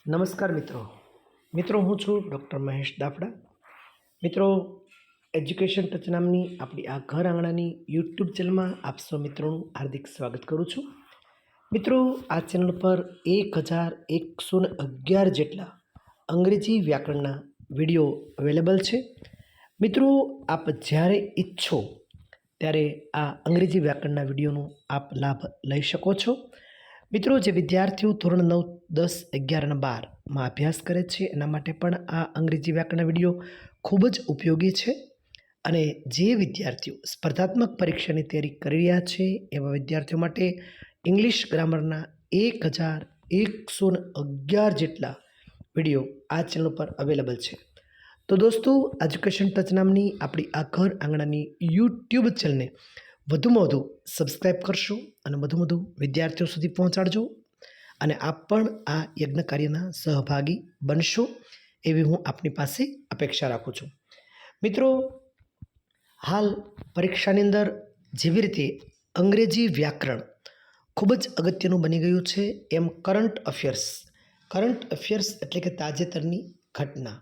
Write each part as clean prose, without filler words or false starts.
નમસ્કાર મિત્રો હું છું ડૉક્ટર મહેશ દાફડા. મિત્રો, એજ્યુકેશન ટચ નામની આપણી આ ઘર આંગણાની યુટ્યુબ ચેનલમાં આપ સૌ મિત્રોનું હાર્દિક સ્વાગત કરું છું. મિત્રો, આ ચેનલ પર 1111 જેટલા અંગ્રેજી વ્યાકરણના વિડીયો અવેલેબલ છે. મિત્રો, આપ જ્યારે ઈચ્છો ત્યારે આ અંગ્રેજી વ્યાકરણના વિડીયોનો આપ લાભ લઈ શકો છો. મિત્રો, જે વિદ્યાર્થીઓ ધોરણ 9, 10, 11 અને 12માં અભ્યાસ કરે છે એના માટે પણ આ અંગ્રેજી વ્યાકરણના વિડીયો ખૂબ જ ઉપયોગી છે. અને જે વિદ્યાર્થીઓ સ્પર્ધાત્મક પરીક્ષાની તૈયારી કરી રહ્યા છે એવા વિદ્યાર્થીઓ માટે ઇંગ્લિશ ગ્રામરના 1111 જેટલા વિડીયો આ ચેનલ પર અવેલેબલ છે. તો દોસ્તો, એજ્યુકેશન ટચ નામની આપણી આ ઘર આંગણાની યુટ્યુબ ચેનલને વધુમાં વધુ સબસ્ક્રાઈબ કરશો અને વધુ વિદ્યાર્થીઓ સુધી પહોંચાડજો અને આપ પણ આ યજ્ઞ કાર્યના સહભાગી બનશો એવી હું આપની પાસે અપેક્ષા રાખું છું. મિત્રો, હાલ પરીક્ષાની અંદર જેવી રીતે અંગ્રેજી વ્યાકરણ ખૂબ જ અગત્યનું બની ગયું છે, એમ કરંટ અફેર્સ એટલે કે તાજેતરની ઘટના.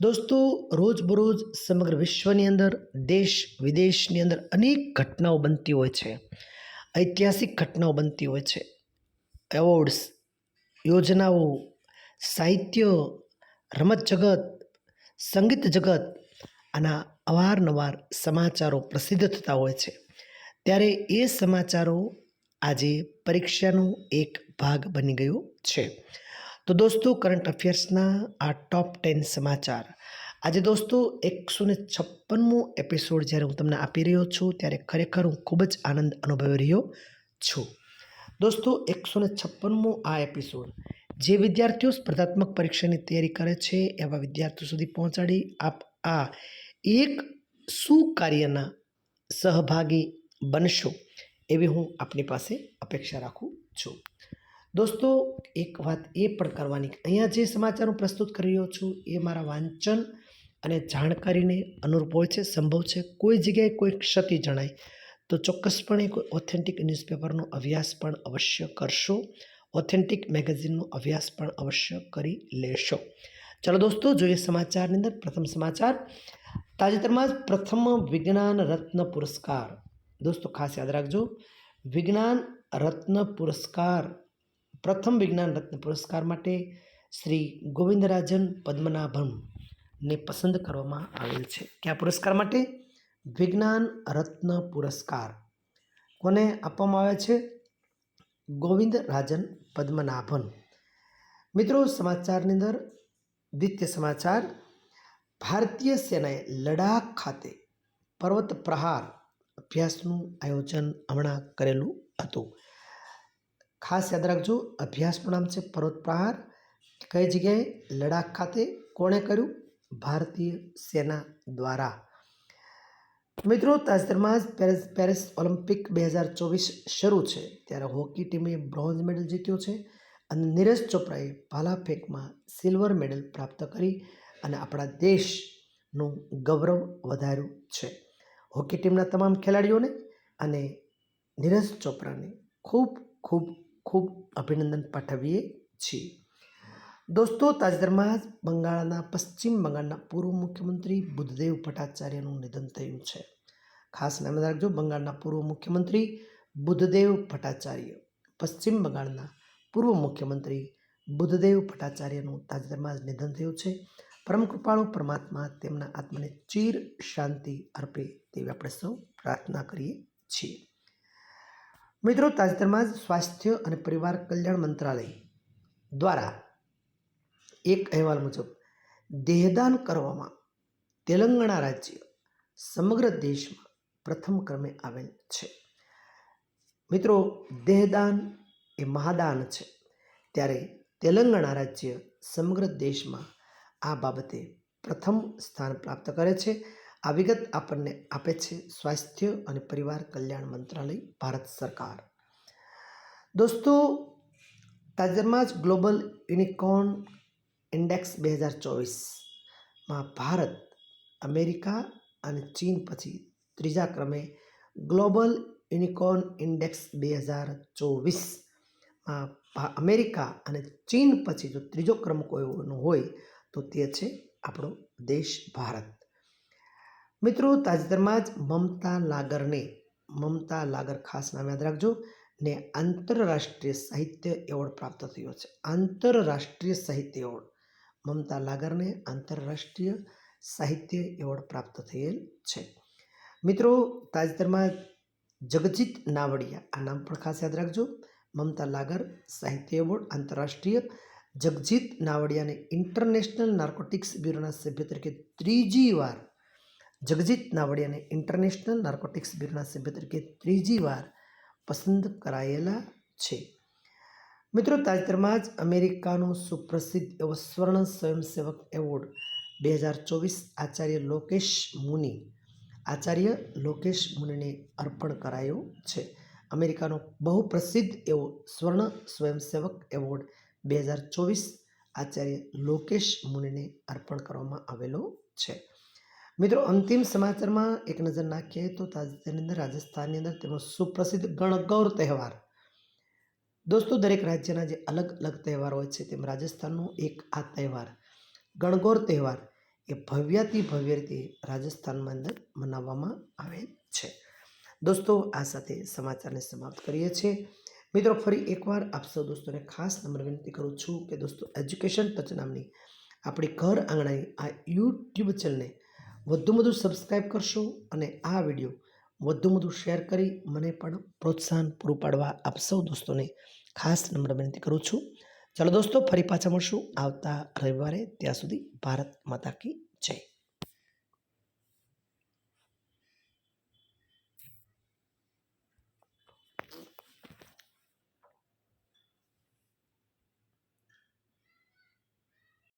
દોસ્તો, રોજબરોજ સમગ્ર વિશ્વની અંદર, દેશ વિદેશની અંદર અનેક ઘટનાઓ બનતી હોય છે. ઐતિહાસિક ઘટનાઓ બનતી હોય છે. એવોર્ડ્સ, યોજનાઓ, સાહિત્ય, રમત જગત, સંગીત જગત આના અવારનવાર સમાચારો પ્રસિદ્ધ થતા હોય છે. ત્યારે એ સમાચારો આજે પરીક્ષાનો એક ભાગ બની ગયો છે. તો દોસ્તો, કરંટ અફેર્સના આ ટોપ 10 સમાચાર. આજે દોસ્તો 156મો એપિસોડ જ્યારે હું તમને આપી રહ્યો છું ત્યારે ખરેખર હું ખૂબ જ આનંદ અનુભવી રહ્યો છું. દોસ્તો, 156મો આ એપિસોડ જે વિદ્યાર્થીઓ સ્પર્ધાત્મક પરીક્ષાની તૈયારી કરે છે એવા વિદ્યાર્થીઓ સુધી પહોંચાડી આપ આ એક સુકાર્યના સહભાગી બનશો એવી હું આપની પાસે અપેક્ષા રાખું છું. દોસ્તો, એક વાત એ પણ કરવાની, અહીંયા જે સમાચાર હું પ્રસ્તુત કરી રહ્યો છું એ મારા વાંચન અને જાણકારીને અનુરૂપ હોય છે. સંભવ છે કોઈ જગ્યાએ કોઈ ક્ષતિ જણાય તો ચોક્કસપણે કોઈ ઓથેન્ટિક ન્યૂઝપેપરનો અભ્યાસ પણ અવશ્ય કરશો, ઓથેન્ટિક મેગેઝિનનો અભ્યાસ પણ અવશ્ય કરી લેશો. ચાલો દોસ્તો, જોઈએ સમાચારની અંદર. પ્રથમ સમાચાર, તાજેતરમાં જ પ્રથમ વિજ્ઞાન રત્ન પુરસ્કાર. દોસ્તો, ખાસ યાદ રાખજો, વિજ્ઞાન રત્ન પુરસ્કાર, પ્રથમ વિજ્ઞાન રત્ન પુરસ્કાર માટે શ્રી ગોવિંદરાજન પદ્મનાભનને પસંદ કરવામાં આવેલ છે. કયા પુરસ્કાર માટે? વિજ્ઞાન રત્ન પુરસ્કાર કોને આપવામાં આવે છે? ગોવિંદરાજન પદ્મનાભન. મિત્રો, સમાચારની અંદર દ્વિતીય સમાચાર, ભારતીય સેનાએ લડાખ ખાતે પર્વત પ્રહાર અભ્યાસનું આયોજન હમણાં કરેલું હતું. ખાસ યાદ રાખજો, અભ્યાસનું નામ છે પર્વત પ્રહાર. કઈ જગ્યાએ? લડાખ ખાતે. કોણે કર્યું? ભારતીય સેના દ્વારા. મિત્રો, તાજેતરમાં જ પેરિસ ઓલિમ્પિક 2024 શરૂ છે ત્યારે હોકી ટીમે બ્રોન્ઝ મેડલ જીત્યો છે અને નીરજ ચોપરાએ ભાલા ફેંકમાં સિલ્વર મેડલ પ્રાપ્ત કરી અને આપણા દેશનું ગૌરવ વધાર્યું છે. હોકી ટીમના તમામ ખેલાડીઓને અને નીરજ ચોપરાને ખૂબ ખૂબ ખૂબ અભિનંદન પાઠવીએ છીએ. દોસ્તો, તાજેતરમાં જ પશ્ચિમ બંગાળના પૂર્વ મુખ્યમંત્રી બુદ્ધદેવ ભટ્ટાચાર્યનું નિધન થયું છે. ખાસ નામ રાખજો, બંગાળના પૂર્વ મુખ્યમંત્રી બુદ્ધદેવ ભટ્ટાચાર્ય, પશ્ચિમ બંગાળના પૂર્વ મુખ્યમંત્રી બુદ્ધદેવ ભટ્ટાચાર્યનું તાજેતરમાં જ નિધન થયું છે. પરમ કૃપાળુ પરમાત્મા તેમના આત્માને ચિર શાંતિ અર્પે તેવી આપણે સૌ પ્રાર્થના કરીએ છીએ. મિત્રો, તાજેતરમાં જ સ્વાસ્થ્ય અને પરિવાર કલ્યાણ મંત્રાલય દ્વારા એક અહેવાલ મુજબ દેહદાન કરવામાં તેલંગાણા રાજ્ય સમગ્ર દેશમાં પ્રથમ ક્રમે આવેલ છે. મિત્રો, દેહદાન એ મહાદાન છે, ત્યારે તેલંગાણા રાજ્ય સમગ્ર દેશમાં આ બાબતે પ્રથમ સ્થાન પ્રાપ્ત કરે છે. આ વિગત આપણને આપે છે સ્વાસ્થ્ય અને પરિવાર કલ્યાણ મંત્રાલય, ભારત સરકાર. દોસ્તો, તાજેતરમાં જ ગ્લોબલ યુનિકોર્ન ઇન્ડેક્સ 2024માં ભારત અમેરિકા અને ચીન પછી ત્રીજા ક્રમે ગ્લોબલ યુનિકોર્ન ઇન્ડેક્સ 2024માં અમેરિકા અને ચીન પછી જો ત્રીજો ક્રમ કોઈનો હોય તો તે છે આપણો દેશ ભારત. મિત્રો, તાજેતરમાં જ મમતા લાગર ખાસ નામ યાદ રાખજો, ને આંતરરાષ્ટ્રીય સાહિત્ય એવોર્ડ પ્રાપ્ત થયો છે. આંતરરાષ્ટ્રીય સાહિત્ય એવોર્ડ, મમતા લાગરને આંતરરાષ્ટ્રીય સાહિત્ય એવોર્ડ પ્રાપ્ત થયેલ છે. મિત્રો, તાજેતરમાં જગજીત નાવડિયા, આ નામ પણ ખાસ યાદ રાખજો, મમતા લાગર સાહિત્ય એવોર્ડ આંતરરાષ્ટ્રીય. જગજીત નાવડિયાને ઇન્ટરનેશનલ નાર્કોટિક્સ બ્યુરોના સભ્ય તરીકે ત્રીજી વાર પસંદ કરાયેલા છે. મિત્રો, તાજેતરમાં જ અમેરિકાનો સુપ્રસિદ્ધ એવો સ્વર્ણ સ્વયંસેવક એવોર્ડ 2024 આચાર્ય લોકેશ મુનિને અર્પણ કરાયો છે. અમેરિકાનો બહુ પ્રસિદ્ધ એવો સ્વર્ણ સ્વયંસેવક એવોર્ડ 2024 આચાર્ય લોકેશ મુનિને અર્પણ કરવામાં આવેલો છે. મિત્રો, અંતિમ સમાચારમાં એક નજર નાખીએ તો તાજેતરની અંદર રાજસ્થાનની અંદર તેનો સુપ્રસિદ્ધ ગણગૌર તહેવાર. દોસ્તો, દરેક રાજ્યના જે અલગ અલગ તહેવાર હોય છે તેમ રાજસ્થાનનો એક આ તહેવાર ગણગૌર તહેવાર એ ભવ્યાતિ ભવ્ય રીતે રાજસ્થાનમાં અંદર મનાવવામાં આવે છે. દોસ્તો, આ સાથે સમાચારને સમાપ્ત કરીએ છીએ. મિત્રો, ફરી એકવાર આપ સૌ દોસ્તોને ખાસ નમ્ર વિનંતી કરું છું કે દોસ્તો, એજ્યુકેશન ટચ નામની આપણી ઘર આંગણાની આ યુટ્યુબ ચેનલને વધુ સબસ્ક્રાઈબ કરશો અને આ વિડીયો વધુ શેર કરી મને પણ પ્રોત્સાહન પૂરું પાડવા આપ સૌ દોસ્તોને ખાસ નમ્ર વિનંતી કરું છું. ચાલો દોસ્તો, ફરી પાછા મળશું આવતા રવિવારે. ત્યાં સુધી ભારત માતા કી જય.